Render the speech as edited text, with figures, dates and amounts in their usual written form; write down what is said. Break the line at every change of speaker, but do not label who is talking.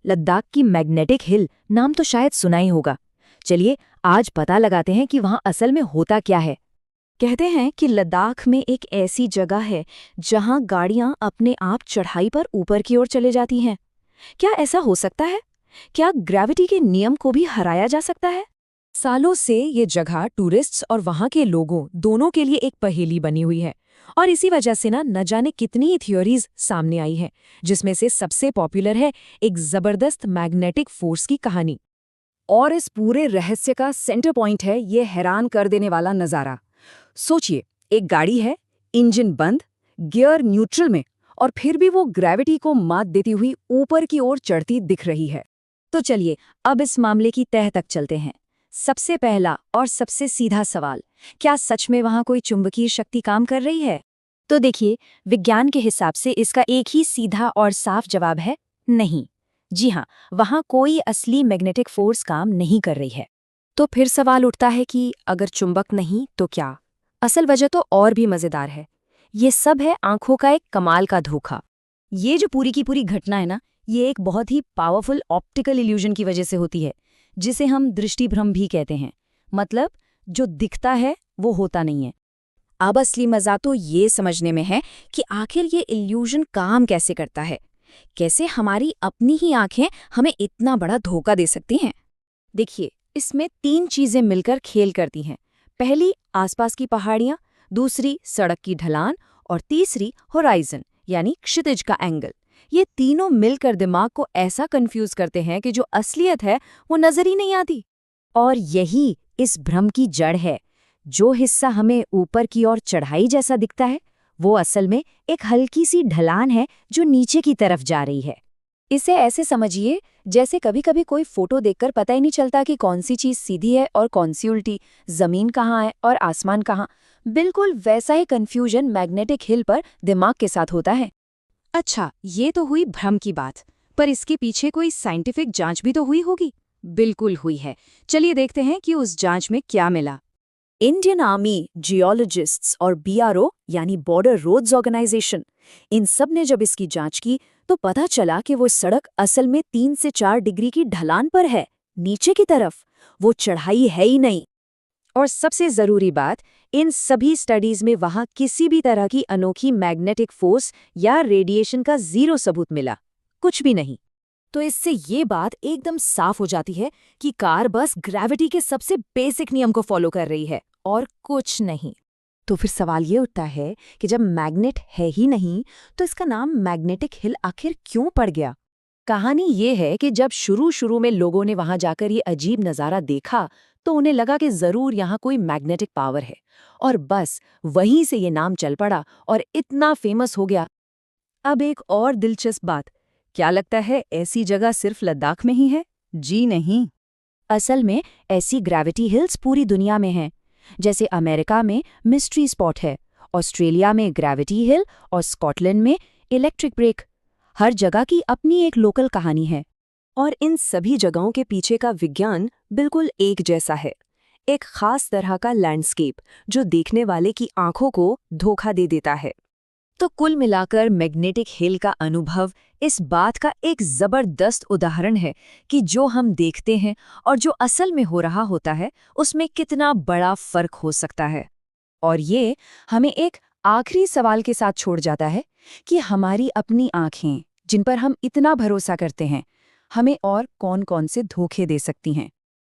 लद्दाख की magnetic hill नाम तो शायद सुना ही होगा। चलिए आज पता लगाते हैं कि वहाँ असल में होता क्या है।
कहते हैं कि लद्दाख में एक ऐसी जगह है जहां गाड़ियां अपने आप चढ़ाई पर ऊपर की ओर चले जाती हैं। क्या ऐसा हो सकता है? क्या ग्रेविटी के नियम को भी हराया जा सकता है?
सालों से ये जगह टूरिस्ट्स और वहाँ के लोगों दोनों के लिए एक पहेली बनी हुई है और इसी वजह से न जाने कितनी ही थ्योरीज सामने आई हैं, जिसमें से सबसे पॉपुलर है एक जबरदस्त मैग्नेटिक फोर्स की कहानी।
और इस पूरे रहस्य का सेंटर पॉइंट है ये हैरान कर देने वाला नज़ारा। सोचिए, एक गाड़ी है, इंजन बंद, गियर न्यूट्रल में, और फिर भी वो ग्रेविटी को मात देती हुई ऊपर की ओर चढ़ती दिख रही है।
तो चलिए अब इस मामले की तह तक चलते हैं। सबसे पहला और सबसे सीधा सवाल, क्या सच में वहाँ कोई चुंबकीय शक्ति काम कर रही है? तो देखिए, विज्ञान के हिसाब से इसका एक ही सीधा और साफ जवाब है नहीं। जी हाँ, वहाँ कोई असली मैग्नेटिक फोर्स काम नहीं कर रही है।
तो फिर सवाल उठता है कि अगर चुंबक नहीं तो क्या? असल वजह तो और भी मजेदार है। ये सब है आंखों का एक कमाल का धोखा।
ये जो पूरी की पूरी घटना है ना, ये एक बहुत ही पावरफुल ऑप्टिकल इल्यूजन की वजह से होती है, जिसे हम दृष्टिभ्रम भी कहते हैं। मतलब जो दिखता है वो होता नहीं है। अब असली मजा तो ये समझने में है कि आखिर ये इल्यूजन काम कैसे करता है, कैसे हमारी अपनी ही आंखें हमें इतना बड़ा धोखा दे सकती हैं। देखिए, इसमें 3 चीजें मिलकर खेल करती हैं। पहली आसपास की पहाड़ियां, दूसरी सड़क की ढलान और तीसरी होराइजन यानी क्षितिज का एंगल। ये तीनों मिलकर दिमाग को ऐसा कंफ्यूज करते हैं कि जो असलियत है वो नजर ही नहीं आती। और यही इस भ्रम की जड़ है। जो हिस्सा हमें ऊपर की ओर चढ़ाई जैसा दिखता है वो असल में एक हल्की सी ढलान है जो नीचे की तरफ जा रही है। इसे ऐसे समझिए जैसे कभी कभी कोई फोटो देखकर पता ही नहीं चलता कि कौन सी चीज सीधी है और कौन सी उल्टी, जमीन कहाँ है और आसमान कहाँ। बिल्कुल वैसा ही कंफ्यूजन मैग्नेटिक हिल पर दिमाग के साथ होता है।
अच्छा, ये तो हुई भ्रम की बात, पर इसके पीछे कोई साइंटिफिक जांच भी तो हुई होगी। बिल्कुल हुई है। चलिए देखते हैं कि उस जांच में क्या मिला। इंडियन आर्मी, जियोलॉजिस्ट्स और बीआरओ यानी बॉर्डर रोड्स ऑर्गेनाइजेशन, इन सब ने जब इसकी जांच की तो पता चला कि वो सड़क असल में 3 से 4 डिग्री की ढलान पर है, नीचे की तरफ। वो चढ़ाई है ही नहीं। और सबसे जरूरी बात, इन सभी स्टडीज में वहां किसी भी तरह की अनोखी मैग्नेटिक फोर्स या रेडिएशन का 0 सबूत मिला, कुछ भी नहीं। तो इससे ये बात एकदम साफ हो जाती है कि कार बस ग्रेविटी के सबसे बेसिक नियम को फॉलो कर रही है और कुछ नहीं। तो फिर सवाल ये उठता है कि जब मैग्नेट है ही नहीं तो इसका नाम मैग्नेटिक हिल आखिर क्यों पड़ गया? कहानी ये है कि जब शुरू में लोगों ने वहां जाकर ये अजीब नज़ारा देखा तो उन्हें लगा कि जरूर यहाँ कोई मैग्नेटिक पावर है, और बस वहीं से ये नाम चल पड़ा और इतना फेमस हो गया। अब एक और दिलचस्प बात, क्या लगता है ऐसी जगह सिर्फ लद्दाख में ही है? जी नहीं। असल में ऐसी ग्रेविटी हिल्स पूरी दुनिया में हैं। जैसे अमेरिका में मिस्ट्री स्पॉट है, ऑस्ट्रेलिया में ग्रेविटी हिल और स्कॉटलैंड में इलेक्ट्रिक ब्रेक। हर जगह की अपनी एक लोकल कहानी है। और इन सभी जगहों के पीछे का विज्ञान बिल्कुल एक जैसा है। एक खास तरह का लैंडस्केप जो देखने वाले की आंखों को धोखा दे देता है।
तो कुल मिलाकर मैग्नेटिक हिल का अनुभव इस बात का एक जबरदस्त उदाहरण है कि जो हम देखते हैं और जो असल में हो रहा होता है उसमें कितना बड़ा फर्क हो सकता है। और ये हमें एक आखिरी सवाल के साथ छोड़ जाता है कि हमारी अपनी आंखें, जिन पर हम इतना भरोसा करते हैं, हमें और कौन-कौन से धोखे दे सकती हैं।